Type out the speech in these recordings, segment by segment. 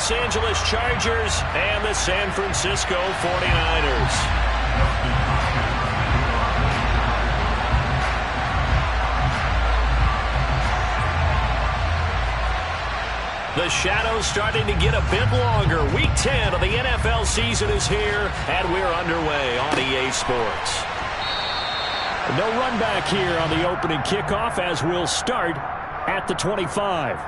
Los Angeles Chargers and the San Francisco 49ers. The shadow's starting to get a bit longer. Week 10 of the NFL season is here, and we're underway on EA Sports. No run back here on the opening kickoff as we'll start at the 25.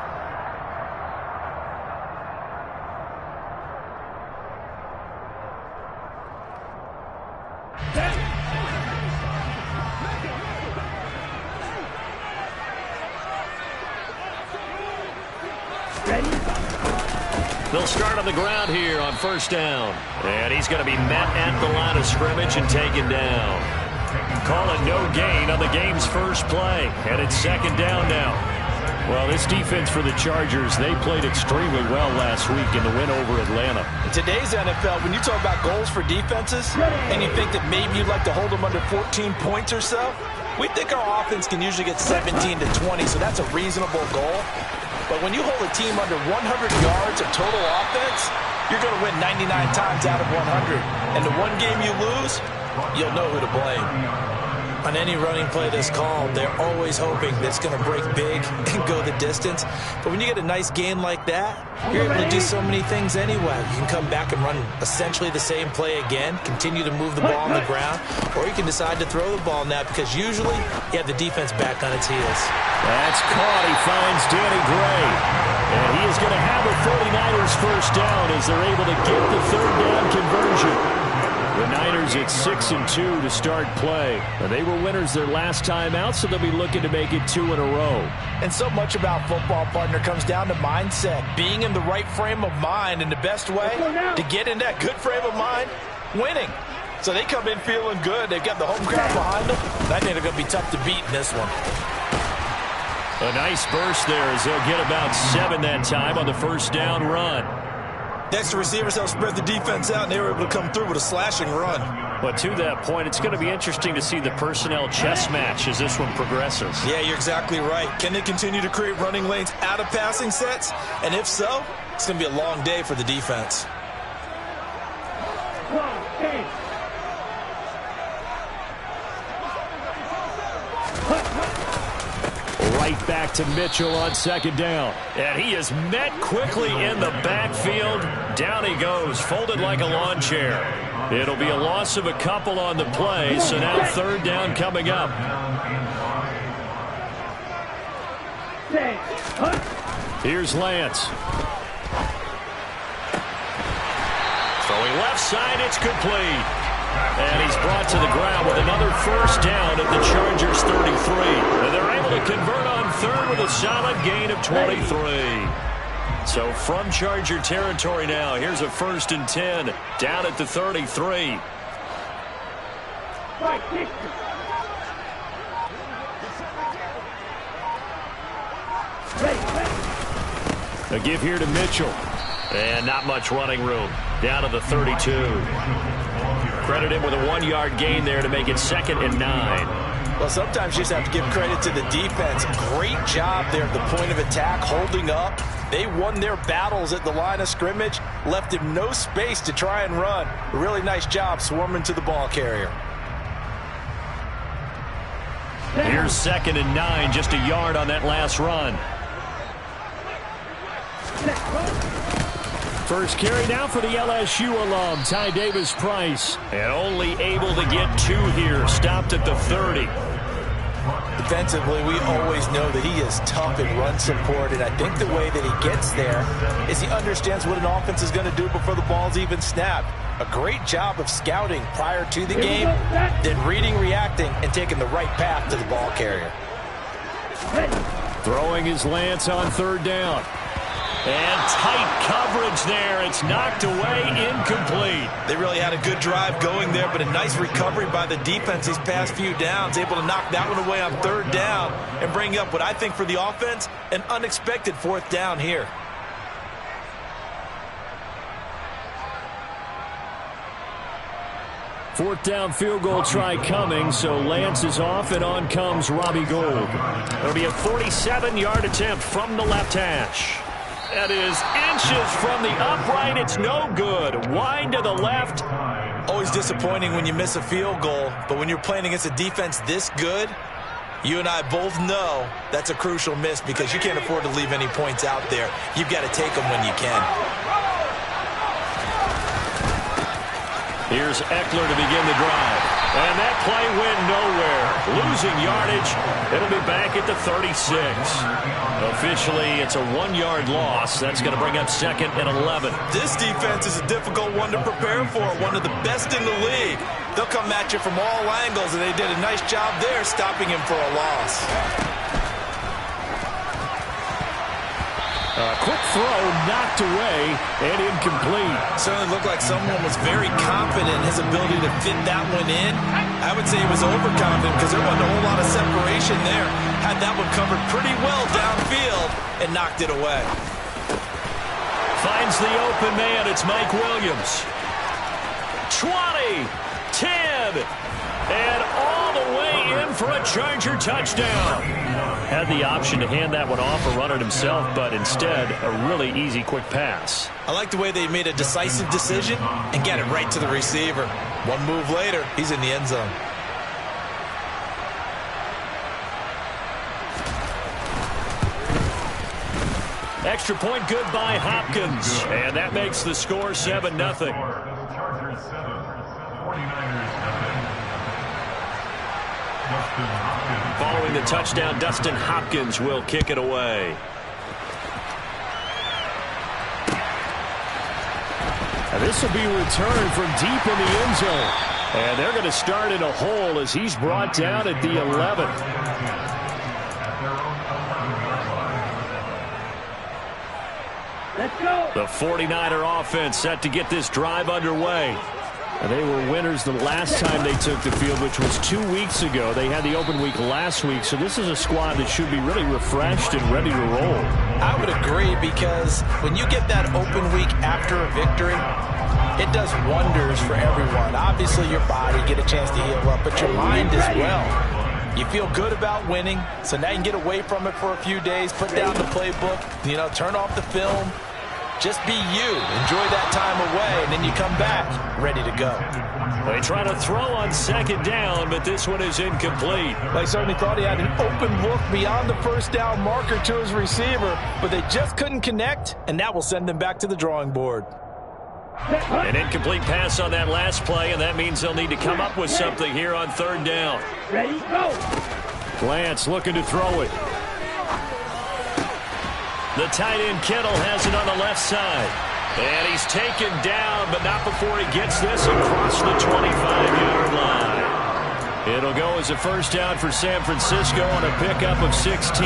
They'll start on the ground here on first down. And he's going to be met at the line of scrimmage and taken down. Call it no gain on the game's first play. And it's second down now. Well, this defense for the Chargers, they played extremely well last week in the win over Atlanta. In today's NFL, when you talk about goals for defenses, and you think that maybe you'd like to hold them under 14 points or so, we think our offense can usually get 17 to 20, so that's a reasonable goal. But when you hold a team under 100 yards of total offense, you're going to win 99 times out of 100. And the one game you lose, you'll know who to blame. On any running play that's called, they're always hoping that it's going to break big and go the distance. But when you get a nice game like that, you're able to do so many things anyway. You can come back and run essentially the same play again, continue to move the ball on the ground, or you can decide to throw the ball now because usually you have the defense back on its heels. That's caught. He finds Danny Gray. And he is going to have a 49ers first down as they're able to get the third down conversion. The Niners at 6-2 to start play. And they were winners their last time out, so they'll be looking to make it 2 in a row. And so much about football, partner, comes down to mindset. Being in the right frame of mind, and the best way to get in that good frame of mind, winning. So they come in feeling good. They've got the home crowd behind them. I think they're going to be tough to beat in this one. A nice burst there as they'll get about 7 that time on the first down run. Next, the receivers help spread the defense out, and they were able to come through with a slashing run. But to that point, it's going to be interesting to see the personnel chess match as this one progresses. Yeah, you're exactly right. Can they continue to create running lanes out of passing sets? And if so, it's going to be a long day for the defense. Right back to Mitchell on second down. And he is met quickly in the backfield. Down he goes, folded like a lawn chair. It'll be a loss of a couple on the play, so now third down coming up. Here's Lance. Throwing left side, it's complete. And he's brought to the ground with another first down at the Chargers 33. And they're able to convert on third with a solid gain of 23. So from Charger territory now, here's a 1st and 10 down at the 33. A give here to Mitchell. And not much running room. Down to the 32. Credit him with a 1-yard gain there to make it 2nd and 9. Well, sometimes you just have to give credit to the defense. Great job there at the point of attack, holding up. They won their battles at the line of scrimmage, left him no space to try and run. A really nice job swarming to the ball carrier. Here's 2nd and 9, just a yard on that last run. First carry now for the LSU alum, Ty Davis-Price. And only able to get 2 here, stopped at the 30. Defensively, we always know that he is tough in run support, and I think the way that he gets there is he understands what an offense is going to do before the ball's even snapped. A great job of scouting prior to the game, then reading, reacting, and taking the right path to the ball carrier. Throwing his Lance on third down. And tight coverage there. It's knocked away, incomplete. They really had a good drive going there, but a nice recovery by the defense these past few downs. Able to knock that one away on third down and bring up what I think for the offense, an unexpected 4th down here. Fourth down field goal try coming, so Lance is off, and on comes Robbie Gould. It'll be a 47-yard attempt from the left hash. That is inches from the upright. It's no good. Wide to the left. Always disappointing when you miss a field goal, but when you're playing against a defense this good, you and I both know that's a crucial miss because you can't afford to leave any points out there. You've got to take them when you can. Here's Eckler to begin the drive. And that play went nowhere. Losing yardage. It'll be back at the 36. Officially, it's a 1-yard loss. That's going to bring up 2nd and 11. This defense is a difficult one to prepare for. One of the best in the league. They'll come at you from all angles, and they did a nice job there stopping him for a loss. Quick throw knocked away and incomplete. Certainly looked like someone was very confident in his ability to fit that one in. I would say he was overconfident because there wasn't a whole lot of separation there. Had that one covered pretty well downfield and knocked it away. Finds the open man. It's Mike Williams. 20, 10, and all the way in for a Charger touchdown. Had the option to hand that one off or run it himself, but instead, a really easy, quick pass. I like the way they made a decisive decision and get it right to the receiver. One move later, he's in the end zone. Extra point good by Hopkins, and that makes the score 7-0. Following the touchdown, Dustin Hopkins will kick it away. And this will be returned from deep in the end zone. And they're going to start in a hole as he's brought down at the 11. Let's go. The 49er offense set to get this drive underway. And they were winners the last time they took the field, which was 2 weeks ago. They had the open week last week, so this is a squad that should be really refreshed and ready to roll. I would agree because when you get that open week after a victory, it does wonders for everyone. Obviously, your body, get a chance to heal up, but your mind as well. You feel good about winning, so now you can get away from it for a few days, put down the playbook, turn off the film. Just be you. Enjoy that time away, and then you come back ready to go. They try to throw on 2nd down, but this one is incomplete. They certainly thought he had an open look beyond the first down marker to his receiver, but they just couldn't connect, and that will send them back to the drawing board. An incomplete pass on that last play, and that means they'll need to come up with something here on 3rd down. Ready, go. Lance looking to throw it. The tight end Kittle has it on the left side. And he's taken down, but not before he gets this across the 25-yard line. It'll go as a first down for San Francisco on a pickup of 16.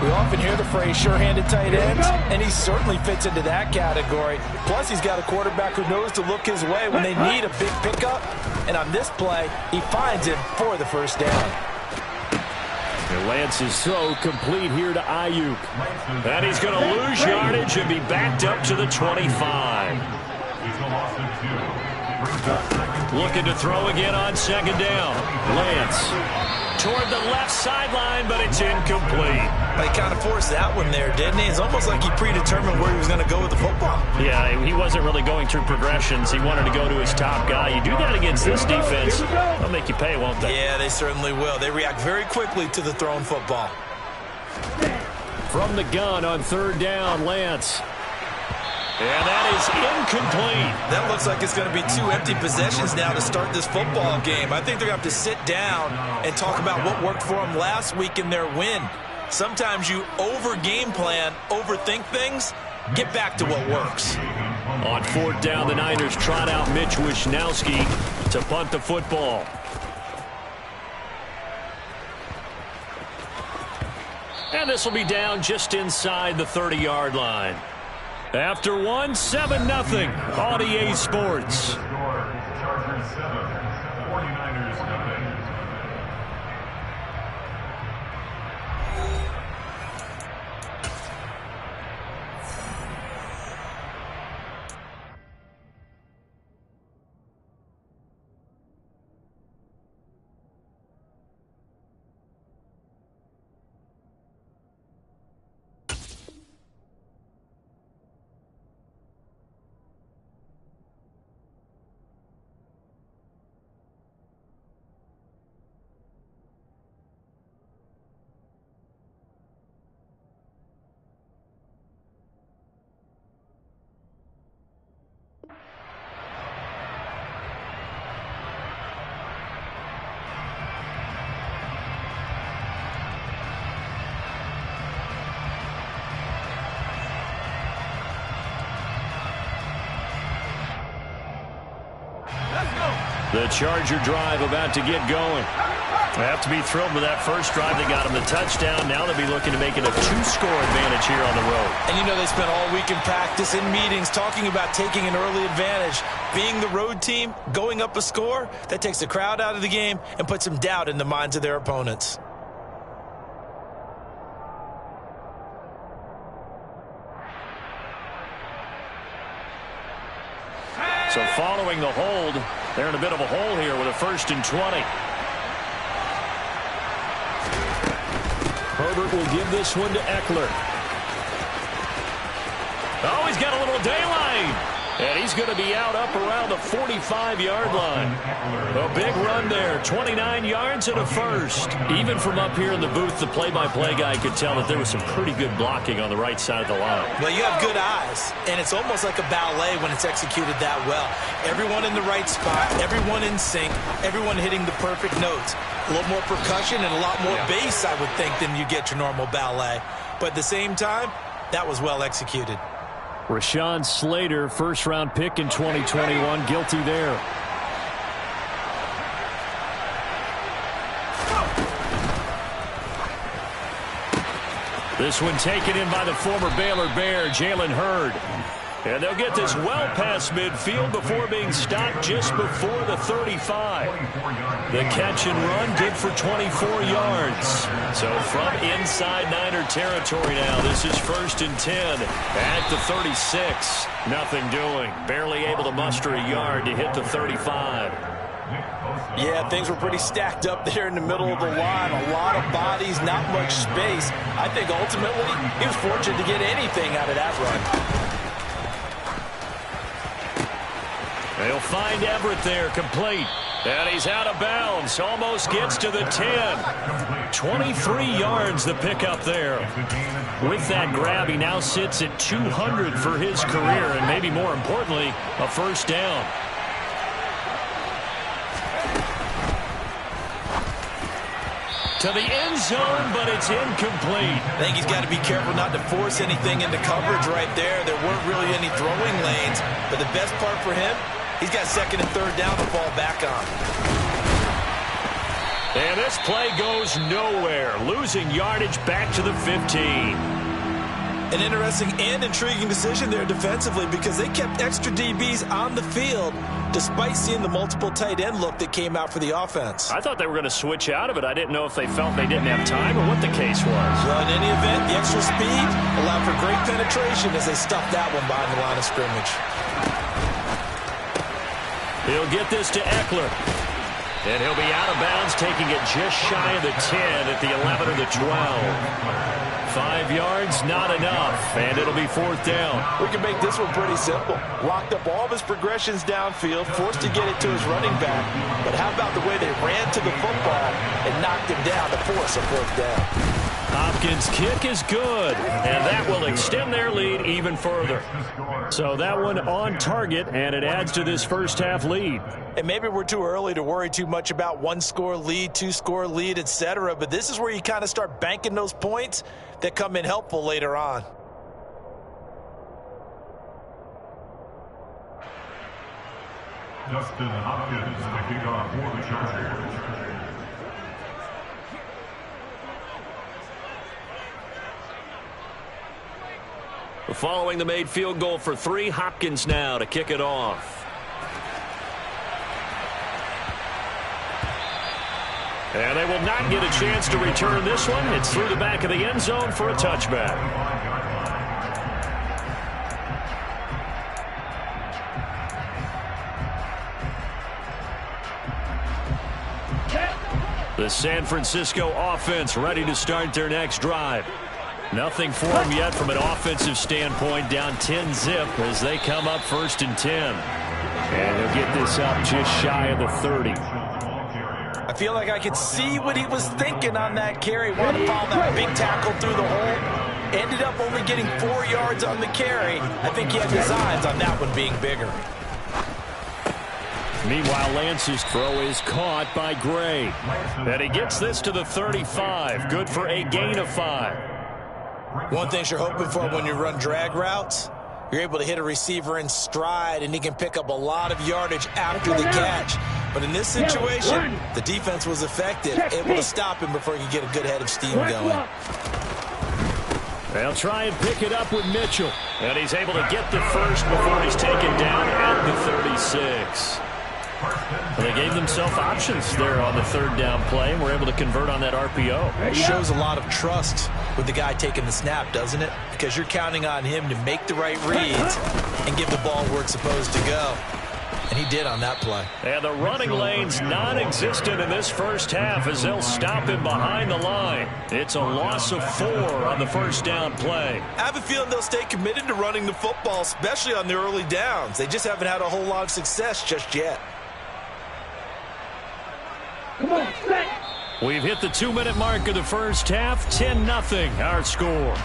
We often hear the phrase sure-handed tight ends, and he certainly fits into that category. Plus, he's got a quarterback who knows to look his way when they need a big pickup. And on this play, he finds him for the first down. Lance is so complete here to Ayuk. And he's going to lose yardage and be backed up to the 25. Looking to throw again on 2nd down. Lance toward the left sideline, but it's incomplete. He kind of forced that one there, didn't he? It's almost like he predetermined where he was going to go with the football. Yeah, he wasn't really going through progressions. He wanted to go to his top guy. You do that against this defense, they'll make you pay, won't they? Yeah, they certainly will. They react very quickly to the thrown football. From the gun on 3rd down, Lance. And that is incomplete. That looks like it's going to be 2 empty possessions now to start this football game. I think they're going to have to sit down and talk about what worked for them last week in their win. Sometimes you over-game plan, overthink things, get back to what works. On 4th down, the Niners trot out Mitch Wishnowski to punt the football. And this will be down just inside the 30-yard line. After one, 7-0 on EA Sports. Chargers 7, 49ers nothing. The Charger drive about to get going. They have to be thrilled with that first drive. They got them the touchdown. Now they'll be looking to make it a 2-score advantage here on the road. And you know they spent all week in practice, in meetings, talking about taking an early advantage. Being the road team, going up a score, that takes the crowd out of the game and puts some doubt in the minds of their opponents. So following the hold, they're in a bit of a hole here with a 1st and 20. Herbert will give this one to Eckler. Oh, he's got a little daylight. And he's going to be out up around the 45-yard line. A big run there, 29 yards and a 1st. Even from up here in the booth, the play-by-play guy could tell that there was some pretty good blocking on the right side of the line. Well, you have good eyes, and it's almost like a ballet when it's executed that well. Everyone in the right spot, everyone in sync, everyone hitting the perfect notes. A little more percussion and a lot more bass, I would think, than you get your normal ballet. But at the same time, that was well executed. Rashawn Slater, first-round pick in 2021, guilty there. This one taken in by the former Baylor Bear, Jalen Hurd. And they'll get this well past midfield before being stopped just before the 35. The catch and run good for 24 yards. So from inside Niner territory now, this is 1st and 10 at the 36. Nothing doing. Barely able to muster a yard to hit the 35. Yeah, things were pretty stacked up there in the middle of the line. A lot of bodies, not much space. I think ultimately he was fortunate to get anything out of that run. They'll find Everett there, complete. And he's out of bounds. Almost gets to the 10. 23 yards the pickup there. With that grab, he now sits at 200 for his career. And maybe more importantly, a 1st down. To the end zone, but it's incomplete. I think he's got to be careful not to force anything into coverage right there. There weren't really any throwing lanes. But the best part for him, he's got 2nd and 3rd down to fall back on. And this play goes nowhere. Losing yardage back to the 15. An interesting and intriguing decision there defensively because they kept extra DBs on the field despite seeing the multiple tight end look that came out for the offense. I thought they were going to switch out of it. I didn't know if they felt they didn't have time or what the case was. Well, in any event, the extra speed allowed for great penetration as they stuffed that one behind the line of scrimmage. He'll get this to Eckler. And he'll be out of bounds, taking it just shy of the 10 at the 11 or the 12. 5 yards, not enough, and it'll be 4th down. We can make this one pretty simple. Locked up all of his progressions downfield, forced to get it to his running back. But how about the way they ran to the football and knocked him down to force a 4th down? Hopkins' kick is good, and that will extend their lead even further. So that one on target, and it adds to this first half lead. And maybe we're too early to worry too much about 1-score lead, 2-score lead, etc. But this is where you kind of start banking those points that come in helpful later on. Justin Hopkins to kick off for the Chargers. Following the made field goal for 3, Hopkins now to kick it off. And they will not get a chance to return this one. It's through the back of the end zone for a touchback. The San Francisco offense ready to start their next drive. Nothing for them yet from an offensive standpoint, down 10-zip as they come up 1st and 10. And he'll get this up just shy of the 30. I feel like I could see what he was thinking on that carry. Wanted to follow that big tackle through the hole. Ended up only getting 4 yards on the carry. I think he had designs on that one being bigger. Meanwhile, Lance's throw is caught by Gray. And he gets this to the 35. Good for a gain of 5. One thing you're hoping for when you run drag routes, you're able to hit a receiver in stride, and he can pick up a lot of yardage after the catch. But in this situation, the defense was effective, able to stop him before he could get a good head of steam going. They'll try and pick it up with Mitchell. And he's able to get the first before he's taken down at the 36. Well, they gave themselves options there on the third down play, and were able to convert on that RPO. It shows a lot of trust with the guy taking the snap, doesn't it? Because you're counting on him to make the right reads and give the ball where it's supposed to go. And he did on that play. And the running lane's non-existent in this first half as they'll stop him behind the line. It's a loss of 4 on the first down play. I have a feeling they'll stay committed to running the football, especially on the early downs. They just haven't had a whole lot of success just yet. Come on, set. We've hit the 2-minute mark of the first half. 10-0 our score.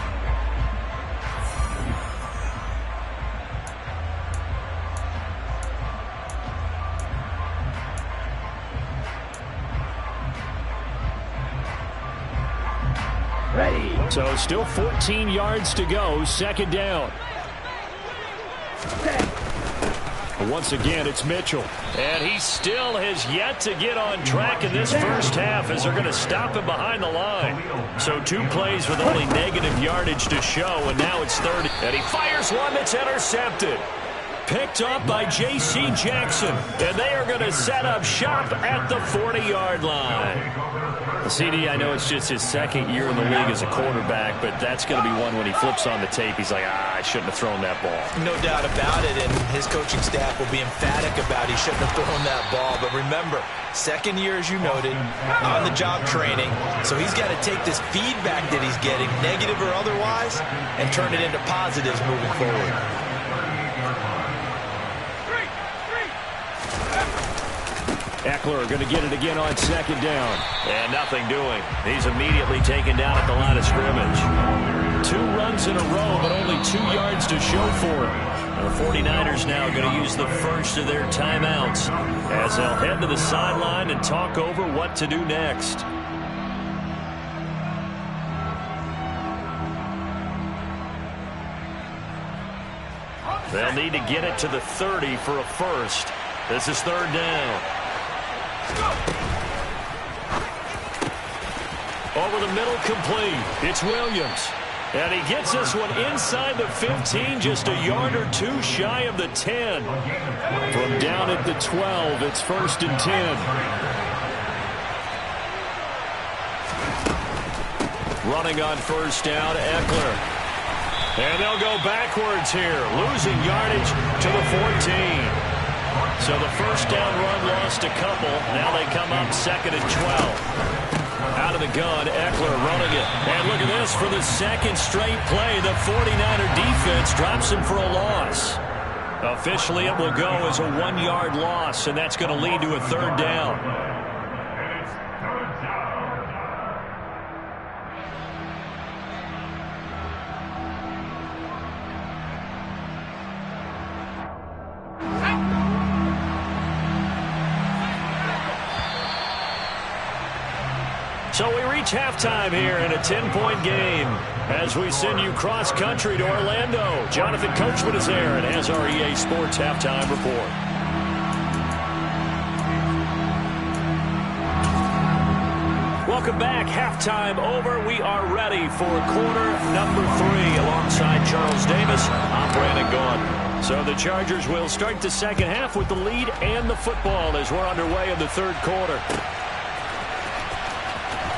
Ready. So still 14 yards to go. Second down. Set. Once again, it's Mitchell. And he still has yet to get on track in this first half as they're going to stop him behind the line. So 2 plays with only negative yardage to show, and now it's third. And he fires one that's intercepted. Picked up by J.C. Jackson. And they are going to set up shop at the 40-yard line. CD, I know it's just his second year in the league as a quarterback, but that's going to be one when he flips on the tape. He's like, I shouldn't have thrown that ball. No doubt about it, and his coaching staff will be emphatic about he shouldn't have thrown that ball. But remember, second year, as you noted, on-the-job training, so he's got to take this feedback that he's getting, negative or otherwise, and turn it into positives moving forward. Eckler going to get it again on second down. And nothing doing. He's immediately taken down at the line of scrimmage. 2 runs in a row, but only 2 yards to show for him. The 49ers now going to use the first of their timeouts as they'll head to the sideline and talk over what to do next. They'll need to get it to the 30 for a first. This is third down. Over the middle, complete. It's Williams. And he gets this one inside the 15, just a yard or 2 shy of the 10. From down at the 12, it's first and 10. Running on first down, Eckler. And they'll go backwards here, losing yardage to the 14. So the first down run lost a couple. Now they come up second and 12. Out of the gun, Eckler running it. And look at this for the second straight play. The 49er defense drops him for a loss. Officially, it will go as a 1-yard loss, and that's going to lead to a third down. So we reach halftime here in a 10-point game as we send you cross-country to Orlando. Jonathan Coachman is there and has our EA Sports halftime report. Welcome back. Halftime over. We are ready for quarter number 3 alongside Charles Davis. I'm Brandon Gaughan. So the Chargers will start the second half with the lead and the football as we're underway in the third quarter.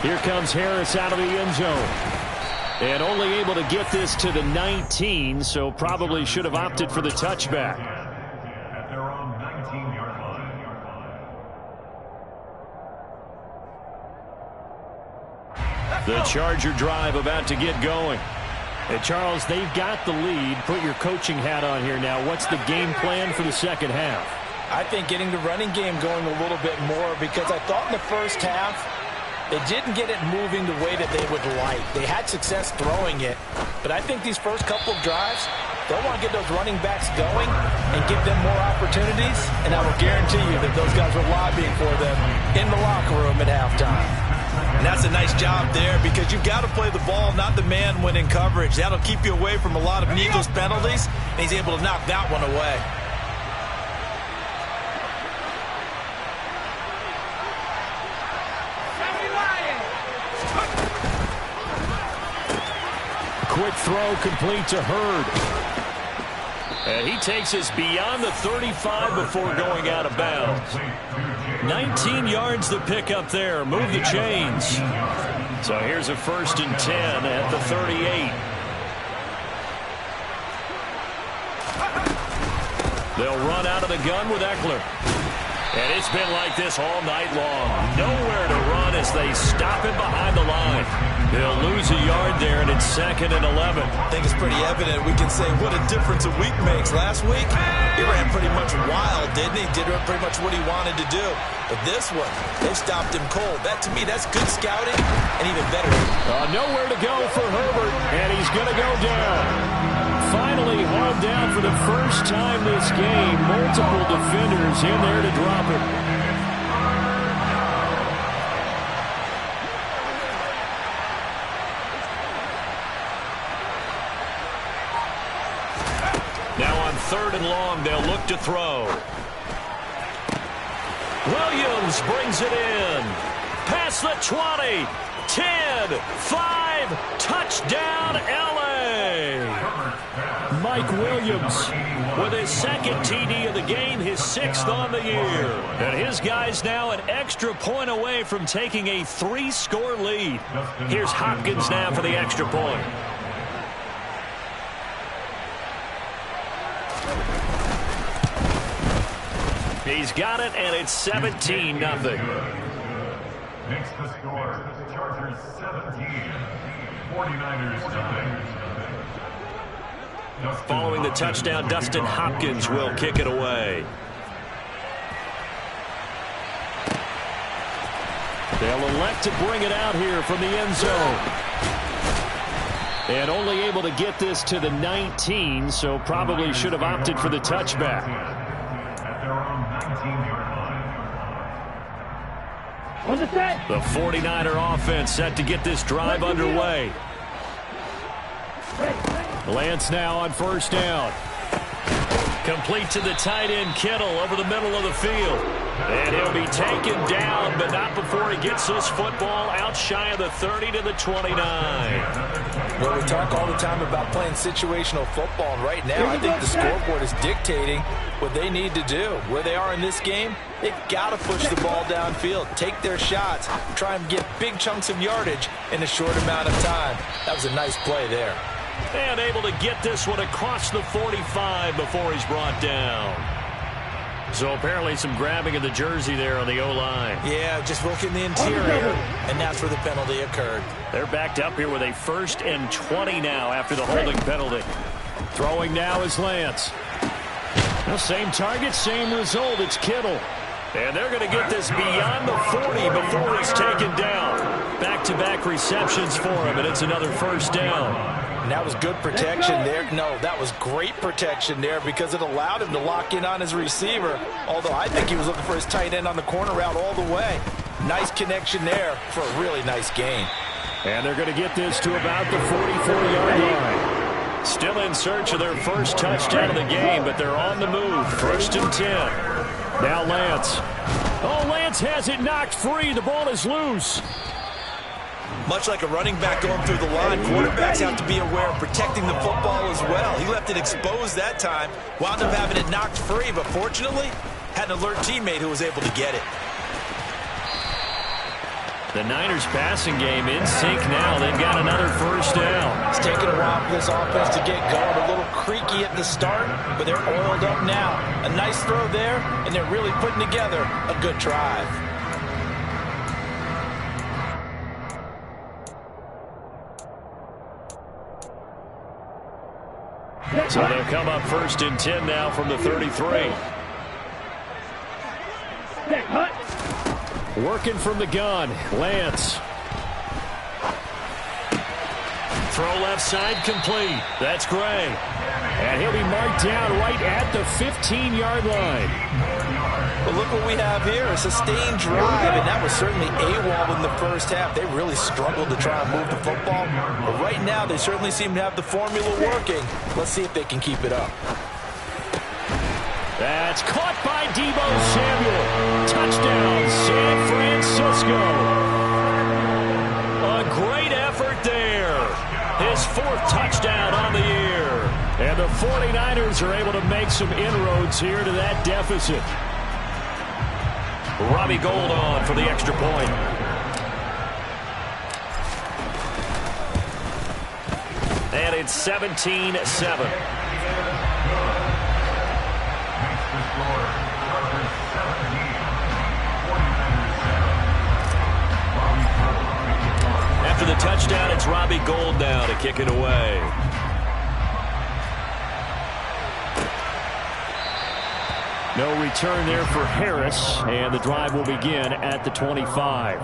Here comes Harris out of the end zone. And only able to get this to the 19, so probably should have opted for the touchback. At their own 19-yard line. The Charger drive about to get going. And Charles, they've got the lead. Put your coaching hat on here now. What's the game plan for the second half? I think getting the running game going a little bit more, because I thought in the first half, they didn't get it moving the way that they would like. They had success throwing it, but I think these first couple of drives, they'll want to get those running backs going and give them more opportunities, and I will guarantee you that those guys were lobbying for them in the locker room at halftime. And that's a nice job there, because you've got to play the ball, not the man when in coverage. That'll keep you away from a lot of needless penalties, and he's able to knock that one away. quick throw complete to Hurd. And he takes us beyond the 35 before going out of bounds. 19 yards to pick up there. Move the chains. So here's a 1st and 10 at the 38. They'll run out of the gun with Eckler. And it's been like this all night long. Nowhere to run as they stop him behind the line. They'll lose a yard there, and it's 2nd and 11. I think it's pretty evident. We can say what a difference a week makes. Last week, he ran pretty much wild, didn't he? Did pretty much what he wanted to do. But this one, they stopped him cold. That, to me, that's good scouting and even better. Nowhere to go for Herbert, and he's going to go down. Finally hauled down for the first time this game. Multiple defenders in there to drop it. Now on 3rd and long, they'll look to throw. Williams brings it in. Past the 20. 10, 5, touchdown, L.A. Mike Williams with his 2nd TD of the game, his 6th on the year. And his guys now an extra point away from taking a 3-score lead. Here's Hopkins now for the extra point. He's got it, and it's 17-0. Makes the score. Chargers 17. 49ers 9. Following the touchdown, Dustin Hopkins will kick it away. They'll elect to bring it out here from the end zone. And only able to get this to the 19, so probably should have opted for the touchback. At their own 19-yard line. On the set. The 49er offense set to get this drive underway. Lance now on 1st down. Complete to the tight end Kittle over the middle of the field. And he'll be taken down, but not before he gets this football out shy of the 30 to the 29. Well, we talk all the time about playing situational football, and right now I think the scoreboard is dictating what they need to do. Where they are in this game, they've got to push the ball downfield, take their shots, try and get big chunks of yardage in a short amount of time. That was a nice play there. And able to get this one across the 45 before he's brought down. So apparently some grabbing of the jersey there on the O-line. Yeah, just working the interior, and that's where the penalty occurred. They're backed up here with a 1st and 20 now after the holding penalty. Throwing now is Lance. Well, same target, same result. It's Kittle. And they're going to get this beyond the 40 before he's taken down. Back-to-back receptions for him, and it's another 1st down. And that was good protection there. No, that was great protection there because it allowed him to lock in on his receiver, although I think he was looking for his tight end on the corner route all the way. Nice connection there for a really nice gain. And they're going to get this to about the 44-yard line. Still in search of their first touchdown of the game, but they're on the move. 1st and 10. Now Lance. Oh, Lance has it knocked free. The ball is loose. Much like a running back going through the line, quarterbacks have to be aware of protecting the football as well. He left it exposed that time, wound up having it knocked free, but fortunately, had an alert teammate who was able to get it. The Niners passing game in sync now. They've got another 1st down. It's taken a while for this offense to get going. A little creaky at the start, but they're oiled up now. A nice throw there, and they're really putting together a good drive. So they'll come up 1st and 10 now from the 33. Working from the gun, Lance. Throw left side complete. That's Gray. And he'll be marked down right at the 15-yard line. But look what we have here, a sustained drive, and that was certainly AWOL in the first half. They really struggled to try and move the football. But right now, they certainly seem to have the formula working. Let's see if they can keep it up. That's caught by Deebo Samuel. Touchdown, San Francisco. A great effort there. His 4th touchdown 49ers are able to make some inroads here to that deficit. Robbie Gould on for the extra point. And it's 17-7. After the touchdown, it's Robbie Gould now to kick it away. No return there for Harris, and the drive will begin at the 25.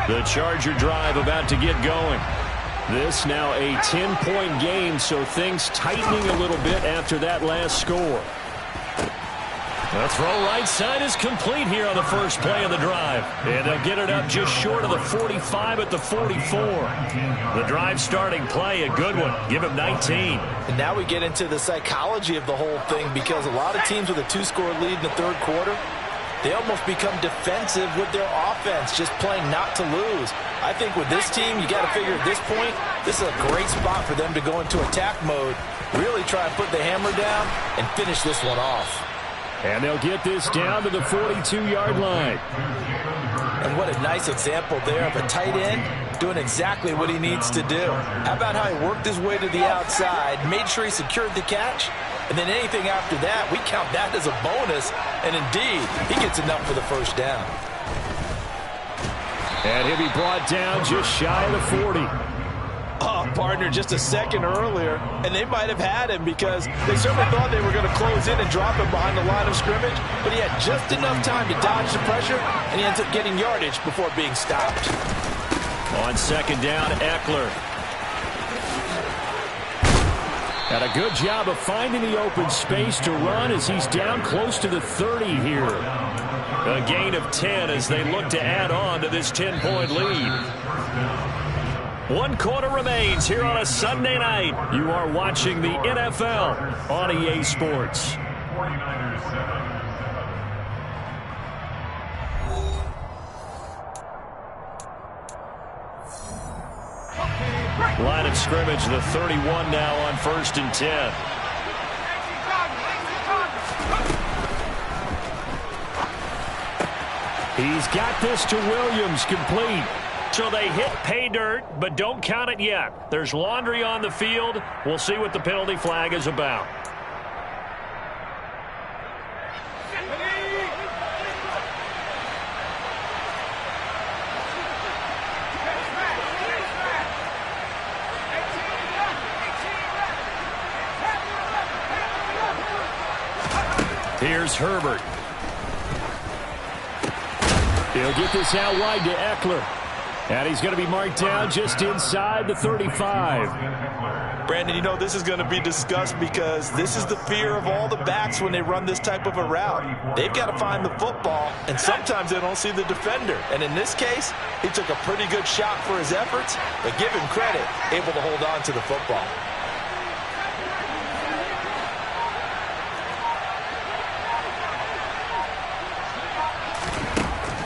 The Charger drive about to get going. This now a 10-point game, so things tightening a little bit after that last score. The throw right side is complete here on the first play of the drive. And they'll get it up just short of the 45 at the 44. The drive starting play, a good one. Give him 19. And now we get into the psychology of the whole thing, because a lot of teams with a 2-score lead in the third quarter, they almost become defensive with their offense, just playing not to lose. I think with this team, you got to figure at this point, this is a great spot for them to go into attack mode, really try and put the hammer down and finish this one off. And they'll get this down to the 42-yard line. And what a nice example there of a tight end doing exactly what he needs to do. How about how he worked his way to the outside, made sure he secured the catch, and then anything after that, we count that as a bonus. And indeed, he gets enough for the first down. And he'll be brought down just shy of the 40. Oh, partner, just a second earlier, and they might have had him, because they certainly thought they were going to close in and drop him behind the line of scrimmage, but he had just enough time to dodge the pressure, and he ends up getting yardage before being stopped. On second down, Eckler. Had a good job of finding the open space to run as he's down close to the 30 here. A gain of 10 as they look to add on to this 10-point lead. 1 quarter remains here on a Sunday night. You are watching the NFL on EA Sports. 49ers 7. Line of scrimmage, the 31 now on 1st and 10. He's got this to Williams, complete. So they hit pay dirt, but don't count it yet. There's laundry on the field. We'll see what the penalty flag is about. Here's Herbert. He'll get this out wide to Eckler. And he's going to be marked down just inside the 35. Brandon, you know, this is going to be discussed, because this is the fear of all the backs when they run this type of a route. They've got to find the football, and sometimes they don't see the defender. And in this case, he took a pretty good shot for his efforts, but give him credit, able to hold on to the football.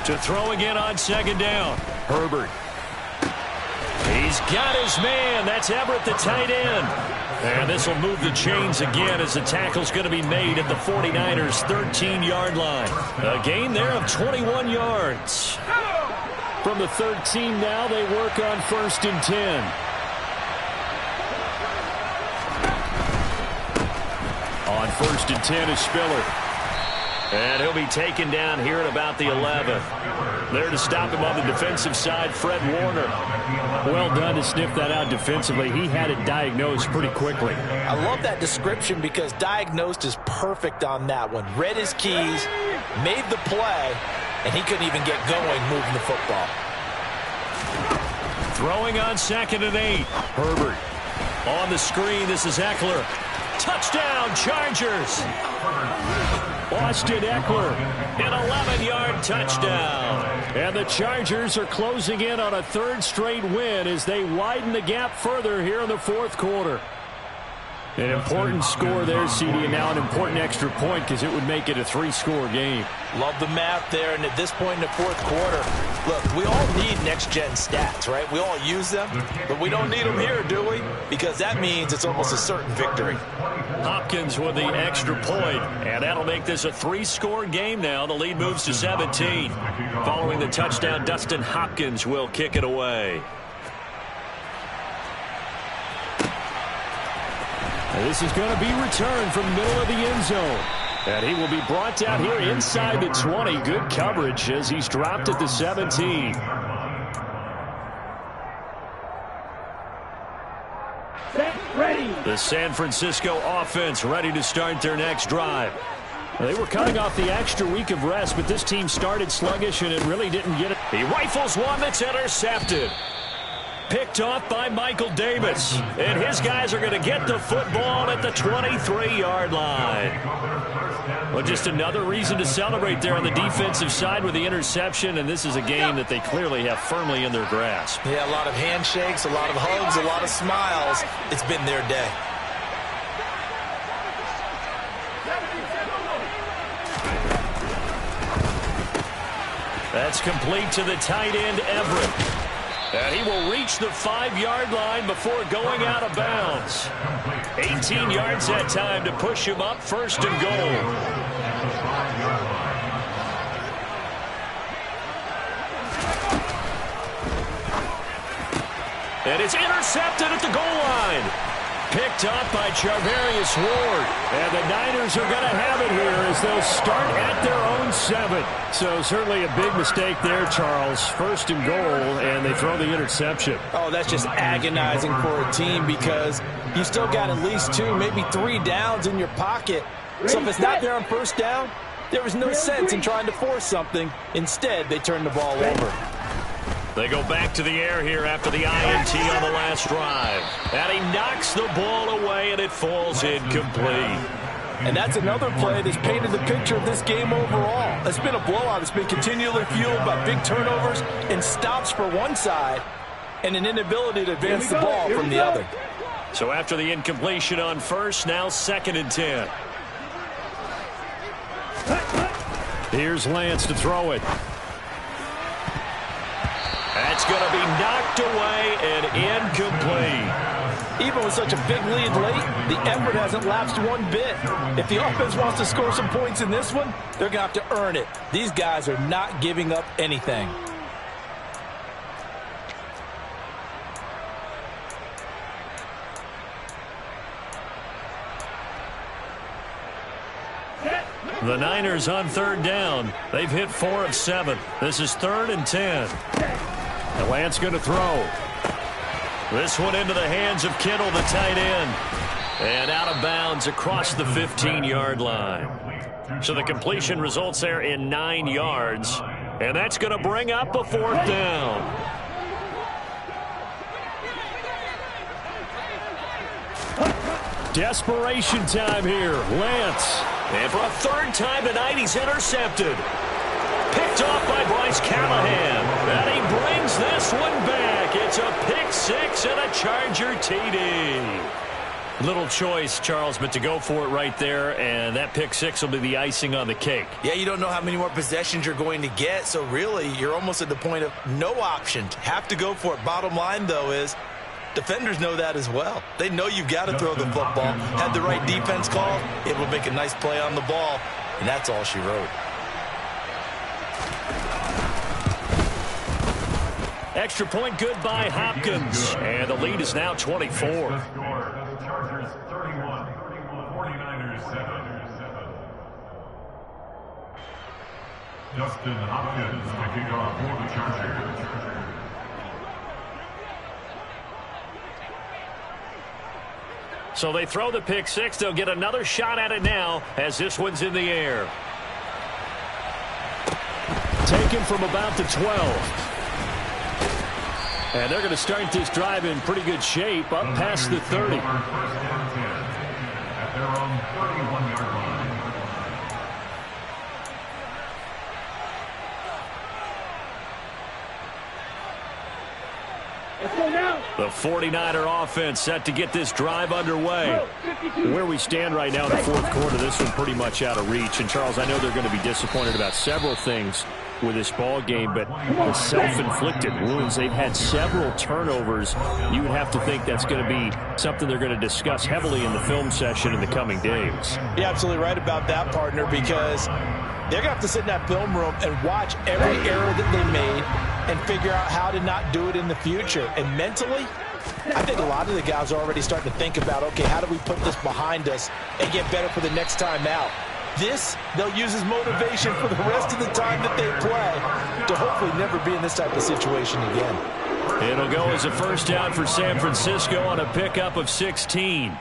To throw again on second down. Herbert. He's got his man. That's Everett, the tight end. And this will move the chains again as the tackle's going to be made at the 49ers' 13-yard line. A gain there of 21 yards. From the 13 now, they work on 1st and 10. On 1st and 10 is Spiller. And he'll be taken down here at about the 11. There to stop him on the defensive side, Fred Warner. Well done to sniff that out defensively. He had it diagnosed pretty quickly. I love that description, because diagnosed is perfect on that one. Read his keys, made the play, and he couldn't even get going moving the football. Throwing on 2nd and 8. Herbert. On the screen, this is Eckler. Touchdown, Chargers. Austin Eckler, an 11-yard touchdown. And the Chargers are closing in on a 3rd straight win as they widen the gap further here in the 4th quarter. An important score there, CD, and now an important extra point because it would make it a 3-score game. Love the math there, and at this point in the fourth quarter, look, we all need next-gen stats, right? We all use them, but we don't need them here, do we? Because that means it's almost a certain victory. Hopkins with the extra point, and that'll make this a 3-score game now. The lead moves to 17. Following the touchdown, Dustin Hopkins will kick it away. This is going to be returned from middle of the end zone. And he will be brought down here inside the 20. Good coverage as he's dropped at the 17. Ready. The San Francisco offense ready to start their next drive. They were coming off the extra week of rest, but this team started sluggish, and it really didn't get it. He rifles one that's intercepted. Picked off by Michael Davis. And his guys are going to get the football at the 23-yard line. Well, just another reason to celebrate there on the defensive side with the interception, and this is a game that they clearly have firmly in their grasp. Yeah, a lot of handshakes, a lot of hugs, a lot of smiles. It's been their day. That's complete to the tight end, Everett. And he will reach the 5-yard line before going out of bounds. 18 yards that time to push him up, first and goal. And it's intercepted at the goal line. Picked up by Charvarius Ward. And the Niners are going to have it here as they'll start at their own 7. So certainly a big mistake there, Charles. First and goal, and they throw the interception. Oh, that's just agonizing for a team because you still got at least 2, maybe 3 downs in your pocket. So if it's not there on first down, there was no sense in trying to force something. Instead, they turn the ball over. They go back to the air here after the INT on the last drive. And he knocks the ball away, and it falls incomplete. And that's another play that's painted the picture of this game overall. It's been a blowout. It's been continually fueled by big turnovers and stops for one side and an inability to advance the ball from the other. So after the incompletion on first, now 2nd and 10. Here's Lance to throw it. That's going to be knocked away and incomplete. Even with such a big lead late, the effort hasn't lapsed one bit. If the offense wants to score some points in this one, they're going to have to earn it. These guys are not giving up anything. The Niners on 3rd down. They've hit 4 of 7. This is 3rd and 10. And Lance going to throw. This one into the hands of Kittle, the tight end. And out of bounds across the 15-yard line. So the completion results there in 9 yards. And that's going to bring up a 4th down. Desperation time here. Lance. And for a 3rd time tonight, he's intercepted. Picked off by Bryce Callahan. And he brings this one back. It's a pick 6 and a Charger TD. Little choice, Charles, but to go for it right there, and that pick 6 will be the icing on the cake. Yeah, you don't know how many more possessions you're going to get, so really you're almost at the point of no options. Have to go for it. Bottom line, though, is defenders know that as well. They know you've got to throw the football. Had the right defense call, it will make a nice play on the ball, and that's all she wrote. Extra point good by Hopkins. And the lead is now 24. Chargers 31, 49ers 7. Dustin Hopkins to kick off for the Chargers. So they throw the pick 6. They'll get another shot at it now as this one's in the air. Taken from about the 12. And they're going to start this drive in pretty good shape, up past the 30. At their own 31-yard line. Let's go now. The 49er offense set to get this drive underway. Where we stand right now in the fourth quarter, this one pretty much out of reach. And, Charles, I know they're going to be disappointed about several things with this ball game, but the self-inflicted wounds, they've had several turnovers. You would have to think that's going to be something they're going to discuss heavily in the film session in the coming days. You're absolutely right about that, partner, because they're going to have to sit in that film room and watch every error that they made and figure out how to not do it in the future. And mentally, I think a lot of the guys are already starting to think about, okay, how do we put this behind us and get better for the next time out? This, they'll use as motivation for the rest of the time that they play to hopefully never be in this type of situation again. It'll go as a first down for San Francisco on a pickup of 16.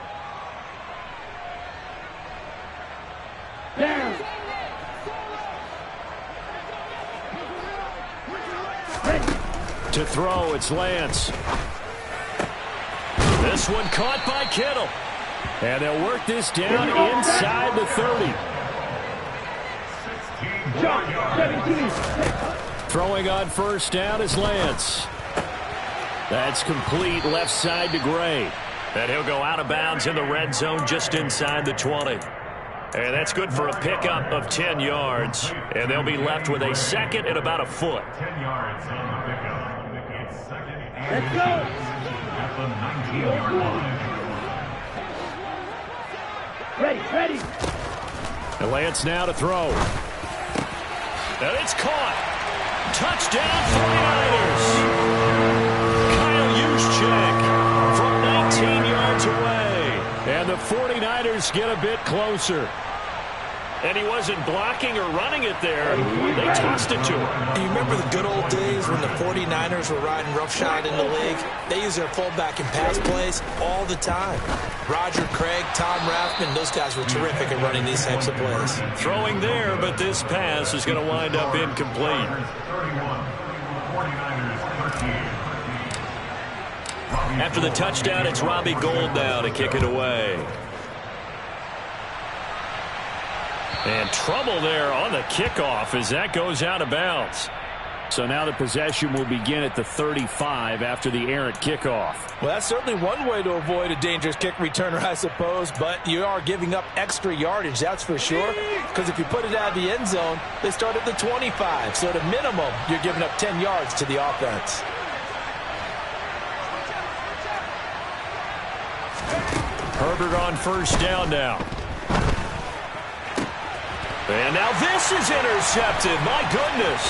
Down. To throw, it's Lance. This one caught by Kittle. And they'll work this down inside the 30. Throwing on first down is Lance. That's complete left side to Gray. And he'll go out of bounds in the red zone just inside the 20. And that's good for a pickup of 10 yards. And they'll be left with a second and about a foot. 10 yards on the pickup. It's second and Let's go. at the 19-yard line. Ready. And Lance now to throw. And it's caught. Touchdown 49ers. Kyle Juszczyk from 19 yards away. And the 49ers get a bit closer. And he wasn't blocking or running it there. They tossed it to him. You remember the good old days when the 49ers were riding roughshod in the league? They used their fullback in pass plays all the time. Roger Craig, Tom Rathman, those guys were terrific at running these types of plays. Throwing there, but this pass is going to wind up incomplete. 31, 49ers 13. After the touchdown, it's Robbie Gould now to kick it away. And trouble there on the kickoff as that goes out of bounds. So now the possession will begin at the 35 after the errant kickoff. Well, that's certainly one way to avoid a dangerous kick returner, I suppose, but you are giving up extra yardage, that's for sure, because if you put it out of the end zone, they start at the 25. So at a minimum, you're giving up 10 yards to the offense. Herbert on first down now. And now this is intercepted. My goodness.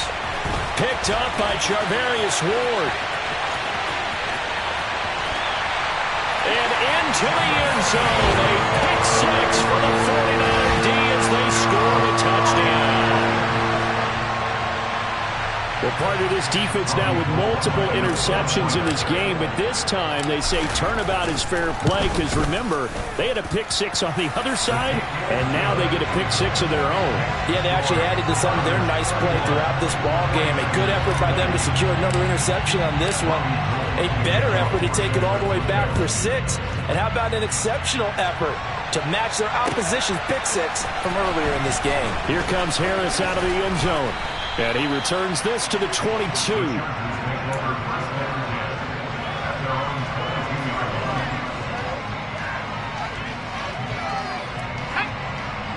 Picked up by Charvarius Ward. And into the end zone. A pick six for the 49er D as they score a touchdown. Well, part of this defense now with multiple interceptions in this game, but this time they say turnabout is fair play because, remember, they had a pick six on the other side, and now they get a pick six of their own. Yeah, they actually added to some of their nice play throughout this ball game. A good effort by them to secure another interception on this one. A better effort to take it all the way back for six. And how about an exceptional effort to match their opposition's pick six from earlier in this game? Here comes Harris out of the end zone. And he returns this to the 22.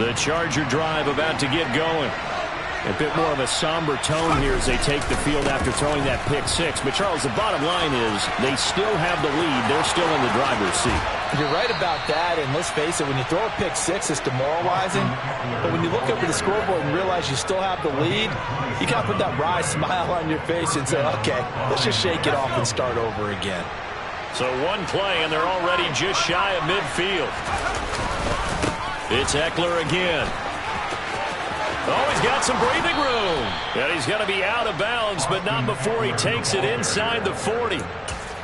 The Charger drive about to get going. A bit more of a somber tone here as they take the field after throwing that pick six. But, Charles, the bottom line is they still have the lead. They're still in the driver's seat. You're right about that, and let's face it, when you throw a pick six, it's demoralizing. But when you look up at the scoreboard and realize you still have the lead, you got to put that wry smile on your face and say, okay, let's just shake it off and start over again. So one play, and they're already just shy of midfield. It's Eckler again. Oh, he's got some breathing room. And he's going to be out of bounds, but not before he takes it inside the 40.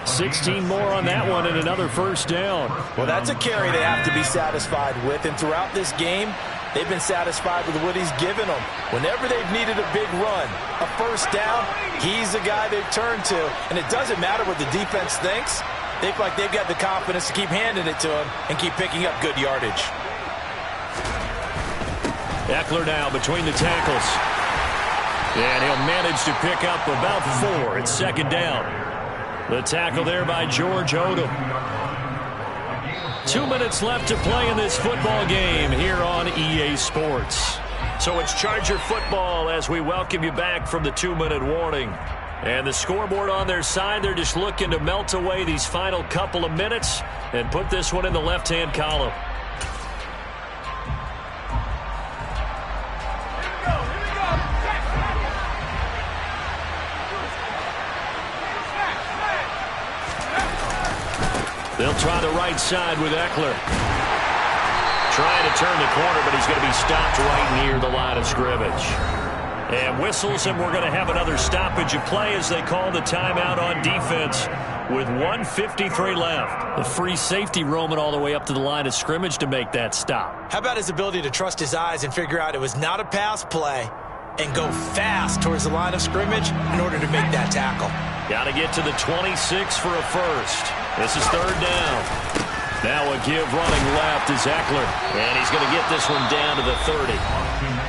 16 more on that one and another first down. Well, that's a carry they have to be satisfied with. And throughout this game, they've been satisfied with what he's given them. Whenever they've needed a big run, a first down, he's the guy they've turned to. And it doesn't matter what the defense thinks. They feel like they've got the confidence to keep handing it to him and keep picking up good yardage. Eckler now between the tackles. And he'll manage to pick up about 4. It's second down. The tackle there by George Odom. 2 minutes left to play in this football game here on EA Sports. So it's Charger football as we welcome you back from the 2-minute warning. And the scoreboard on their side, they're just looking to melt away these final couple of minutes and put this one in the left-hand column. They'll try the right side with Eckler. Trying to turn the corner, but he's going to be stopped right near the line of scrimmage. And whistles, and we're going to have another stoppage of play as they call the timeout on defense with 1:53 left. The free safety roaming all the way up to the line of scrimmage to make that stop. How about his ability to trust his eyes and figure out it was not a pass play and go fast towards the line of scrimmage in order to make that tackle? Got to get to the 26 for a first. This is third down. Now a give running left is Eckler, and he's going to get this one down to the 30.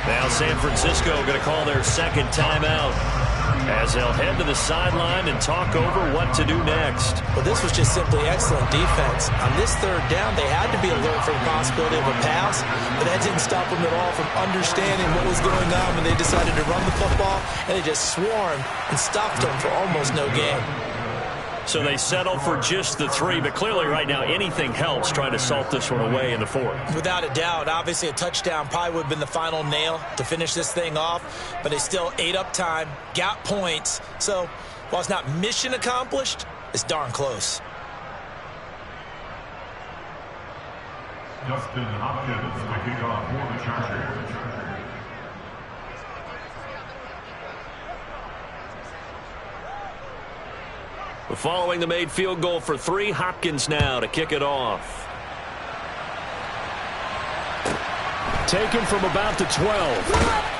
Now San Francisco going to call their second timeout as they'll head to the sideline and talk over what to do next. Well, this was just simply excellent defense. On this third down, they had to be alert for the possibility of a pass, but that didn't stop them at all from understanding what was going on when they decided to run the football, and they just swarmed and stopped them for almost no gain. So they settled for just the 3, but clearly right now anything helps trying to salt this one away in the 4th. Without a doubt, obviously a touchdown probably would have been the final nail to finish this thing off, but they still ate up time, got points. So while it's not mission accomplished, it's darn close. Justin Hopkins to kick off for the Chargers. Following the made field goal for 3, Hopkins now to kick it off. Taken from about the 12.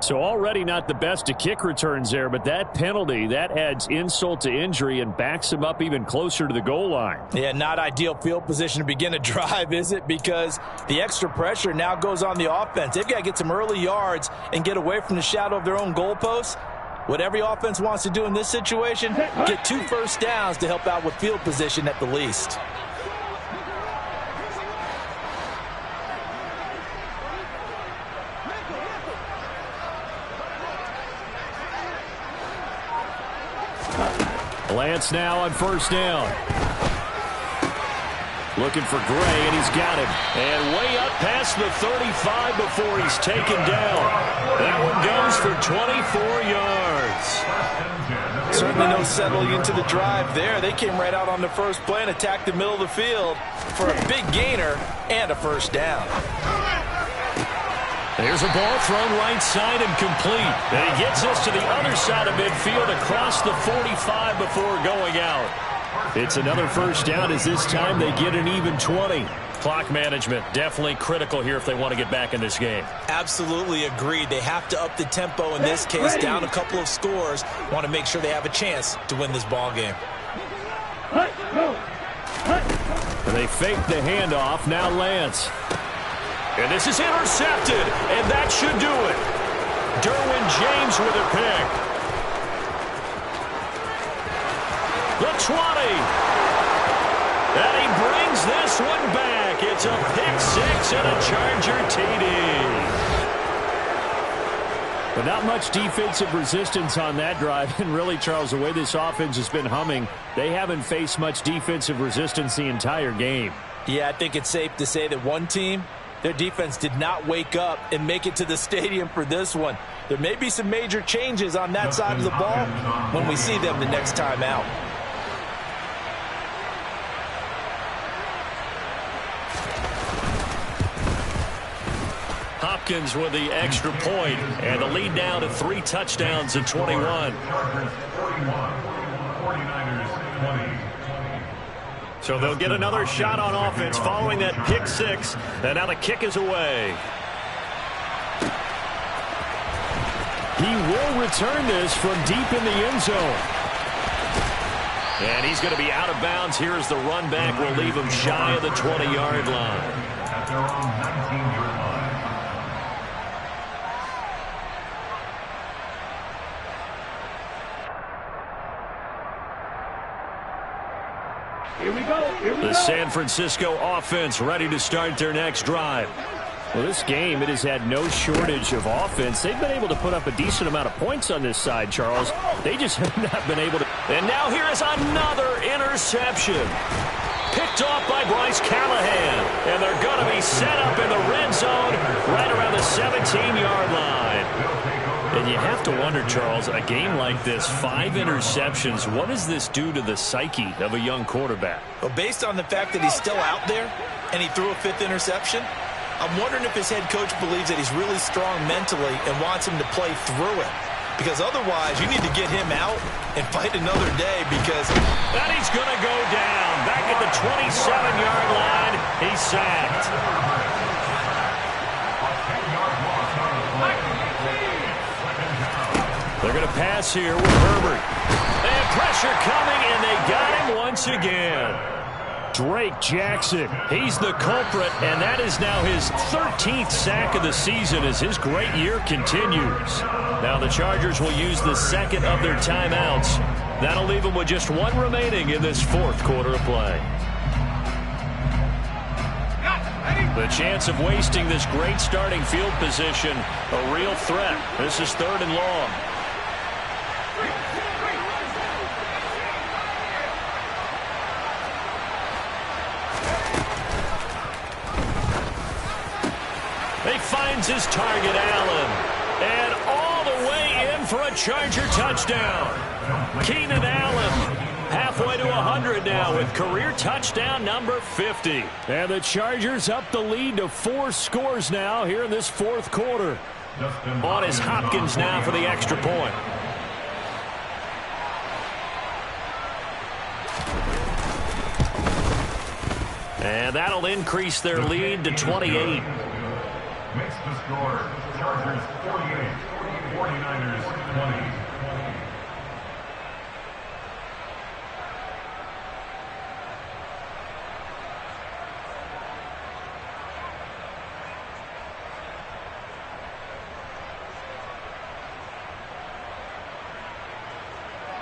So already not the best of kick returns there, but that penalty, that adds insult to injury and backs him up even closer to the goal line. Yeah, not ideal field position to begin a drive, is it? Because the extra pressure now goes on the offense. They've got to get some early yards and get away from the shadow of their own goalposts. What every offense wants to do in this situation, get 2 first downs to help out with field position at the least. Lance now on first down. Looking for Gray, and he's got him. And way up past the 35 before he's taken down. That one goes for 24 yards. Certainly no settling into the drive there. They came right out on the first play and attacked the middle of the field for a big gainer and a first down. There's a ball thrown right side and complete. And he gets us to the other side of midfield across the 45 before going out. It's another first down as this time they get an even 20. Clock management definitely critical here if they want to get back in this game. Absolutely agreed. They have to up the tempo in this case, down a couple of scores. Want to make sure they have a chance to win this ball game. And they fake the handoff. Now Lance. And this is intercepted, and that should do it. Derwin James with a pick. The 20. And he brings this one back. It's a pick 6 and a Charger TD. But not much defensive resistance on that drive. And really, Charles, the way this offense has been humming, they haven't faced much defensive resistance the entire game. Yeah, I think it's safe to say that one team, their defense did not wake up and make it to the stadium for this one. There may be some major changes on that side of the ball when we see them the next time out. Hopkins with the extra point, and the lead now to 3 touchdowns at 21. Chargers 41, 49ers 20. So they'll get another shot on offense following that pick 6, and now the kick is away. He will return this from deep in the end zone. And he's going to be out of bounds. Here's the run back. Will leave him shy of the 20-yard line. At their own 19-yard line. Here we go. Here we The go. San Francisco offense ready to start their next drive. Well, this game, it has had no shortage of offense. They've been able to put up a decent amount of points on this side, Charles. They just have not been able to. And now here is another interception. Picked off by Bryce Callahan. And they're going to be set up in the red zone right around the 17-yard line. And you have to wonder, Charles, a game like this, 5 interceptions, what does this do to the psyche of a young quarterback? Well, based on the fact that he's still out there and he threw a 5th interception, I'm wondering if his head coach believes that he's really strong mentally and wants him to play through it. Because otherwise, you need to get him out and fight another day because... And he's going to go down. Back at the 27-yard line, he's sacked. They're going to pass here with Herbert. And pressure coming, and they got him once again. Drake Jackson, he's the culprit, and that is now his 13th sack of the season as his great year continues. Now the Chargers will use the second of their timeouts. That'll leave them with just 1 remaining in this 4th quarter of play. The chance of wasting this great starting field position, a real threat. This is 3rd and long. He finds his target, Allen. And all the way in for a Charger touchdown. Keenan Allen halfway to 100 now with career touchdown number 50. And the Chargers up the lead to 4 scores now here in this 4th quarter. On is Hopkins now for the extra point. And that'll increase their lead to 28. Makes the score Chargers 48, 49ers 20.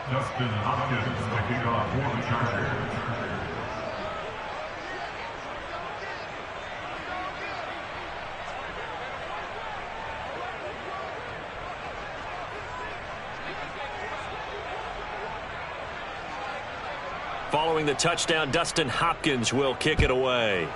Justin Hopkins to kick off for the Chargers. Following the touchdown, Dustin Hopkins will kick it away.